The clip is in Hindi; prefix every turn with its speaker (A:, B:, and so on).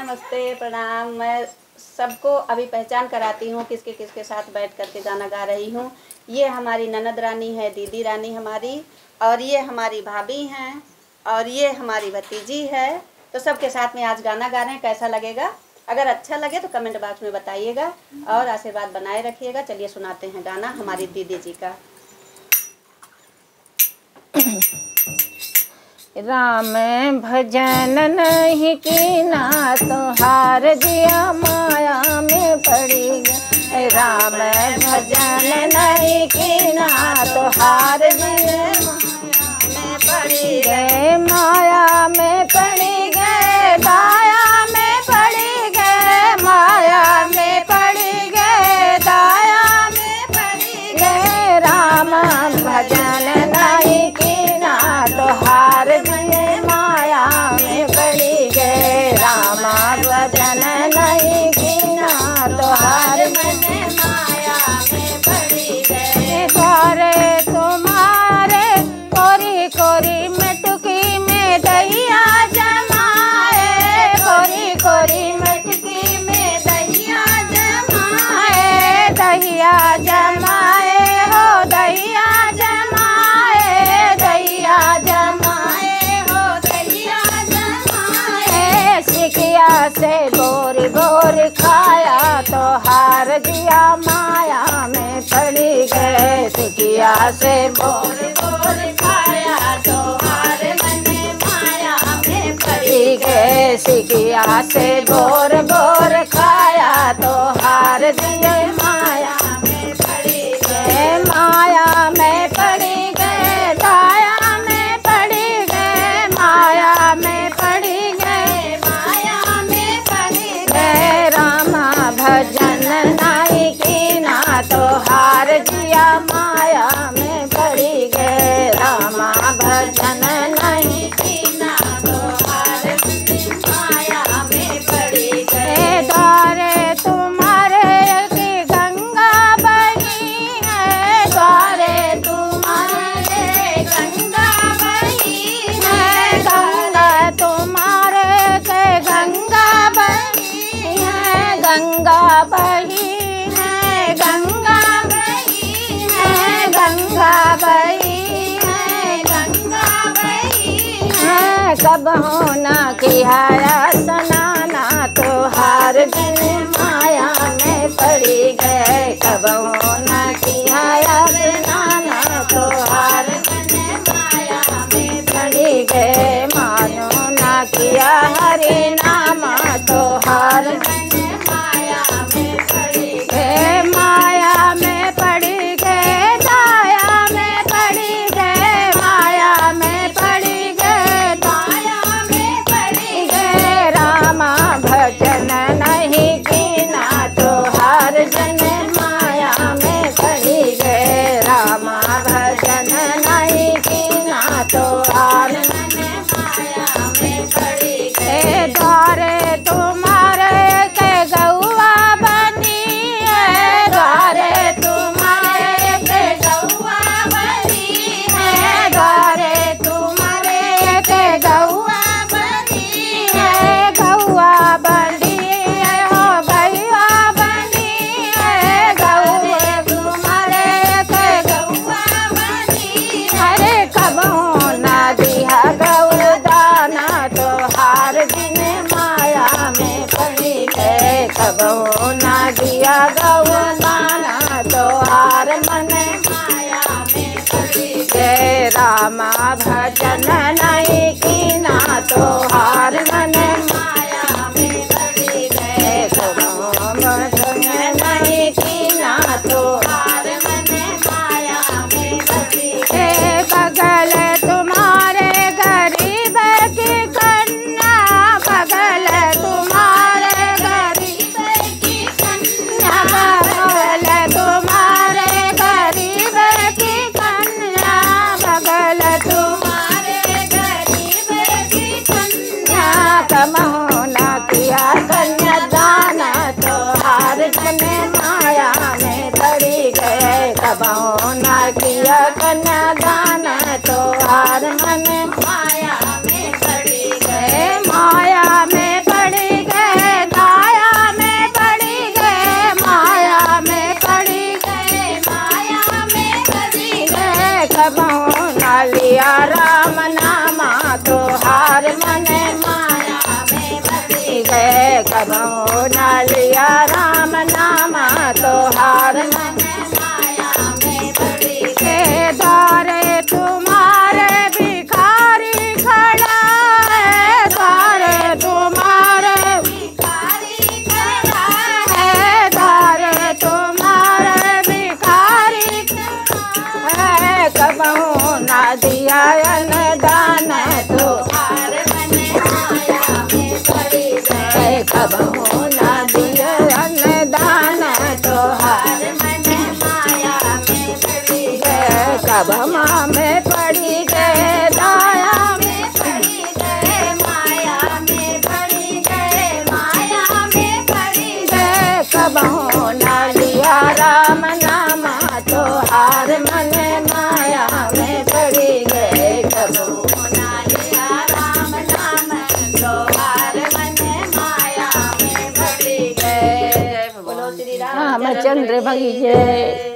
A: नमस्ते, प्रणाम। मैं सबको अभी पहचान कराती हूँ किसके किसके साथ बैठ करके गाना गा रही हूँ। ये हमारी ननद रानी है, दीदी रानी हमारी, और ये हमारी भाभी हैं, और ये हमारी भतीजी है। तो सबके साथ में आज गाना गा रहे हैं। कैसा लगेगा? अगर अच्छा लगे तो कमेंट बॉक्स में बताइएगा और आशीर्वाद बनाए रखिएगा। चलिए सुनाते हैं गाना हमारी दीदी जी का।
B: राम भजन नहीं कीना तो हार दिया माया में पड़ी गए। राम भजन नहीं कीना तो हार दिया में पड़ी गए। माया में पड़ी गए, दाया में पड़ी गए, माया में पड़ी गए, दाया में पड़ी गए। राम भजन नहीं कीना तो हार दिए माया में पड़ी गए। राम भजन नहीं कीना तो हार दिए माया में पड़ी गए। द्वारे तुम्हारे कोरी कोरी मटकी में दहिया जमाए, कोरी कोरी मटकी में दहिया जमाए, दहिया जमाए हो दहिया जमाए, दहिया जमाए हो दहिया जमाए। सिकिया से बोर बोर खाया तो हार दिया माया में पड़ी गए। सिकिया से बोर बोर खाया तो हार मने माया में पड़ी गए। सिकिया से बोर बोर खाया तो हार दिए माया में पड़ी गए। माया में पड़ी गए, दाया में पड़ी गए, माया में पड़ी गए, माया में पड़ी गए। रामा भजन नहीं कीना तो हार दिया माया में पड़ी गए। रामा भजन नहीं कीना तो हार माया में पड़ी गए। द्वारे तुम्हारे की गंगा बही है, द्वारे तुम्हारे गंगा बही है, गंगा तुम्हारे के गंगा बही है, गंगा बही है, गंगा बही है, गंगा बही है, गंगा बही है। कब होना किया स्नाना तो हार दिन माया में पड़ी गए। कब होना किया स्नाना तो हार दिन माया में पड़ी गए। मानो ना किया हरि नामा तो हार दिन माया में पड़ी गए। माया में पड़ी गए, दाया में पड़ी गए, माया में पड़ी गए, दाया में पड़ी गए। रामा भजन नहीं कीना तो हार जन माया में पड़ी गए। रामा भजन नहीं कीना तो हार माया में पड़ी गए। द्वारे तुम्हारे के गौआ बनी है, द्वारे तुम्हारे के गौआ बनी है, द्वारे तुम्हारे के गौआ बनी है, गौआ बनी है हो गौआ बनी है, गौए तुम्हारे के गौआ बनी। अरे कब होना दिया गौ दाना तो हार दिन माया में पड़ी गए। कब होना दिया गौ दाना तो हार मन माया में पड़ी गए। रामा भजन नहीं कीना तो हार मन माया में पड़ी गए। भजन नहीं कीना तो हार मन माया में पड़ी गए। बगल तुम्हारे गरीब की कन्या, बगल तुम्हारे गरीब की कन्या, बगल तुम्हारे गरीब की कन्या, बगल तुम्हारे गरीब की कन्या। कब गए, कबहू न लिया राम नाम तोहार मन माया में पड़ी गए। द्वारे तुम्हारे भिखारी खड़ा है, द्वारे तुम्हारे भिखारी खड़ा है, द्वारे तुम्हारे भिखारी खड़ा है। कबहू न दिया दान तोहार मन माया में पड़ी गए, कबहू न दिया दान तोहार मन माया में पड़ी गए। कबमा में पड़ी गए, दाया में पड़ी गए, माया में पड़ी गए, माया में पड़ी गए। कबहू न लिया राम नाम तोहार मन माया में पड़ी गए, कबहू न लिया राम नाम तोहार मन माया में पड़ी गए।
A: बोलो श्री राम
B: रामचंद्र भई जय।